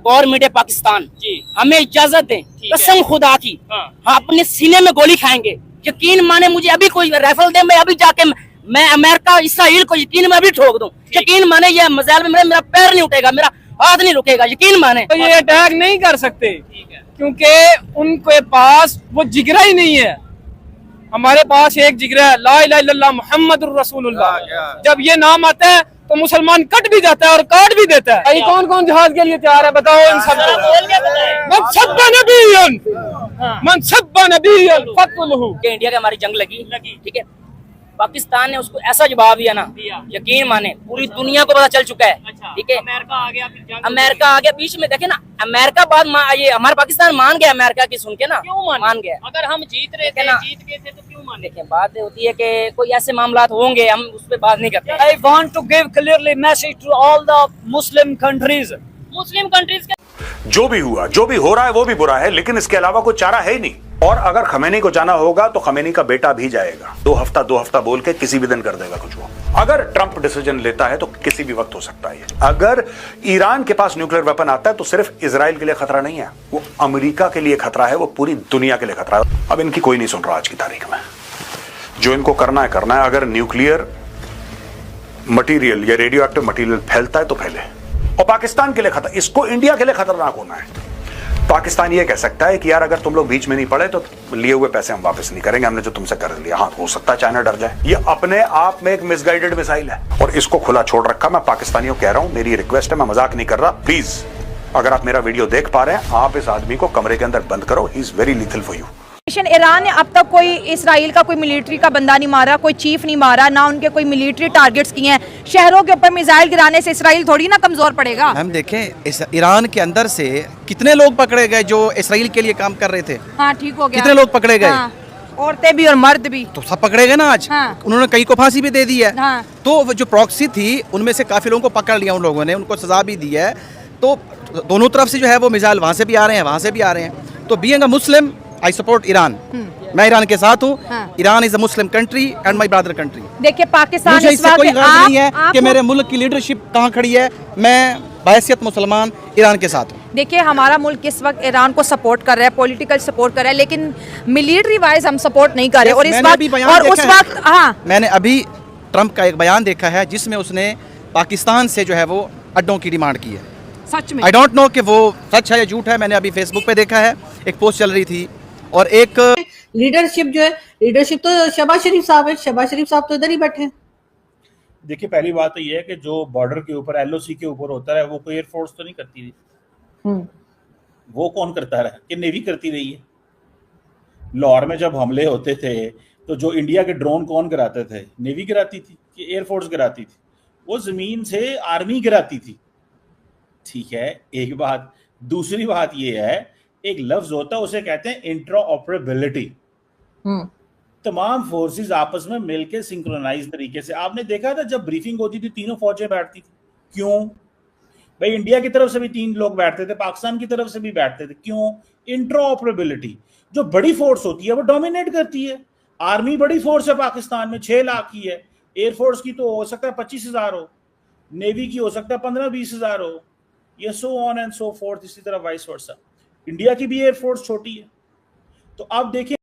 Government है पाकिस्तान जी हमें इजाजत दें, कसम खुदा की हाँ हाँ अपने सीने में गोली खाएंगे। यकीन माने मुझे अभी कोई राइफल दे, मैं अभी जाके मैं अमेरिका इसराइल को यकीन में अभी ठोक दूं। यकीन माने ये मजाल में मेरा पैर नहीं उठेगा, मेरा हाथ नहीं रुकेगा, यकीन माने। तो ये अटैक नहीं कर सकते ठीक है क्योंकि उनके पास वो जिगरा ही नहीं है। हमारे पास एक जिगरा है, ला इलाहा इल्लल्लाह मुहम्मदुर रसूलुल्लाह। जब ये नाम आता है तो मुसलमान कट भी जाता है और काट भी देता है। ये कौन कौन जिहाद के लिए तैयार है बताओ इन सबको। मन सब्बा नबिय्यन मन सब्बा नबिय्यन फक़ुलहु। इंडिया की हमारी जंग लगी, ठीक है, पाकिस्तान ने उसको ऐसा जवाब दिया ना, यकीन माने पूरी दुनिया को पता चल चुका है। अच्छा ठीक है, अमेरिका आ गया फिर जंग अमेरिका आ गया बीच में, देखे ना अमेरिका बाद ये हमारा पाकिस्तान मान गया अमेरिका की सुन के ना, क्यों मान गया। अगर हम जीत रहे थे ना। जीत गए थे तो क्यों माने? देखें बात होती है कि कोई ऐसे मामला होंगे, हम उस पर बात नहीं करते। I want to give clearly message to all the Muslim countries. Muslim countries के जो भी हुआ, जो भी हो रहा है वो भी बुरा है, लेकिन इसके अलावा कोई चारा है ही नहीं। और अगर खमेनी को जाना होगा तो खमेनी का बेटा भी जाएगा। दो हफ्ता बोल के किसी भी दिन कर देगा कुछ वो। अगर ट्रंप डिसीजन लेता है तो किसी भी वक्त हो सकता है। अगर ईरान के पास न्यूक्लियर वेपन आता है तो सिर्फ इजराइल के लिए खतरा नहीं है, वो अमेरिका के लिए खतरा है, वो पूरी दुनिया के लिए खतरा है। अब इनकी कोई नहीं सुन रहा आज की तारीख में। जो इनको करना है करना है। अगर न्यूक्लियर मटीरियल या रेडियो एक्टिव मटीरियल फैलता है तो फैले, और पाकिस्तान के लिए खतरा, इसको इंडिया के लिए खतरनाक होना है। पाकिस्तान ये कह सकता है कि यार अगर तुम लोग बीच में नहीं पड़े तो लिए हुए पैसे हम वापस नहीं करेंगे, हमने जो तुमसे कर लिया। हाँ, हो सकता है चाइना डर जाए। ये अपने आप में एक मिसगाइडेड मिसाइल है और इसको खुला छोड़ रखा। मैं पाकिस्तानियों कह रहा हूं, मेरी रिक्वेस्ट है, मैं मजाक नहीं कर रहा, प्लीज अगर आप मेरा वीडियो देख पा रहे हैं, आप इस आदमी को कमरे के अंदर बंद करो। He is very lethal for you. Iran ने अब तक कोई इसराइल का कोई मिलिट्री का बंदा नहीं मारा, कोई चीफ नहीं मारा, ना उनके कोई मिलिट्री टारगेट्स किए हैं। शहरों के ऊपर मिसाइल गिराने से इसराइल थोड़ी ना कमजोर पड़ेगा। हम देखें इस ईरान के अंदर से कितने लोग पकड़े गए जो इसराइल के लिए काम कर रहे थे। हाँ, ठीक हो गया। कितने लोग पकड़े गए? हाँ, औरतें भी और मर्द भी। तो सब पकड़े गए ना आज। हाँ। उन्होंने कई को फांसी भी दे दी है। हाँ। तो जो प्रॉक्सी थी उनमें से काफी लोगों को पकड़ लिया उन लोगों ने, उनको सजा भी दी है। तो दोनों तरफ से जो है वो मिसाइल वहां से भी आ रहे हैं, वहां से भी आ रहे हैं। तो being a Muslim I support Iran. मैं ईरान के साथ हूँ। हाँ। Iran is a Muslim country and my brother country. देखिए पाकिस्तान मुझे इस इससे वक्त कोई गर्ज नहीं है आप कि मेरे मुल्क की लीडरशिप कहाँ खड़ी है। मैं बहैसियत मुसलमान ईरान के साथ हूँ। देखिए हमारा मुल्क इस वक्त ईरान को सपोर्ट कर रहा है, पॉलिटिकल सपोर्ट कर रहा है, लेकिन मिलिट्री वाइज हम सपोर्ट नहीं कर रहे। और इस वक्त हाँ, मैंने अभी ट्रंप का एक बयान देखा है जिसमें उसने पाकिस्तान से जो है वो अड्डों की डिमांड की है। सच में आई डोंट नो कि वो सच है या झूठ है। मैंने अभी फेसबुक पे देखा है, एक पोस्ट चल रही थी। और एक लीडरशिप जो है, लीडरशिप तो शहबाज शरीफ साहब है। शहबाज शरीफ साहब तो इधर ही बैठे हैं। देखिए, पहली बात तो ये है कि जो बॉर्डर के ऊपर एलओसी के ऊपर होता है वो कोई एयरफोर्स तो नहीं करती रही। वो कौन करता रहा? कि नेवी करती रही है। लाहौर में जब हमले होते थे तो जो इंडिया के ड्रोन कौन गिराते थे? नेवी गिराती थी कि एयरफोर्स गिराती थी? वो जमीन से आर्मी गिराती थी। ठीक है, एक बात। दूसरी बात ये है, एक लफ्ज होता है उसे कहते हैं इंट्राऑपरेबिलिटी। तमाम फोर्सेस आपस में मिलकर सिंक्रोनाइज तरीके से। आपने देखा था जब ब्रीफिंग होती थी तीनों फौजें बैठती थी। क्यों भाई? इंडिया की तरफ से भी 3 लोग बैठते थे, पाकिस्तान की तरफ से भी बैठते थे। क्यों? इंट्राऑपरेबिलिटी। जो बड़ी फोर्स होती है वो डोमिनेट करती है। आर्मी बड़ी फोर्स है पाकिस्तान में, 6 लाख की है। एयरफोर्स की तो हो सकता है 25,000 हो, नेवी की हो सकता है 15-20 हज़ार हो, ये so on and so fourth. इसी तरह वाइस वर्सा। इंडिया की भी एयरफोर्स छोटी है। तो आप देखिए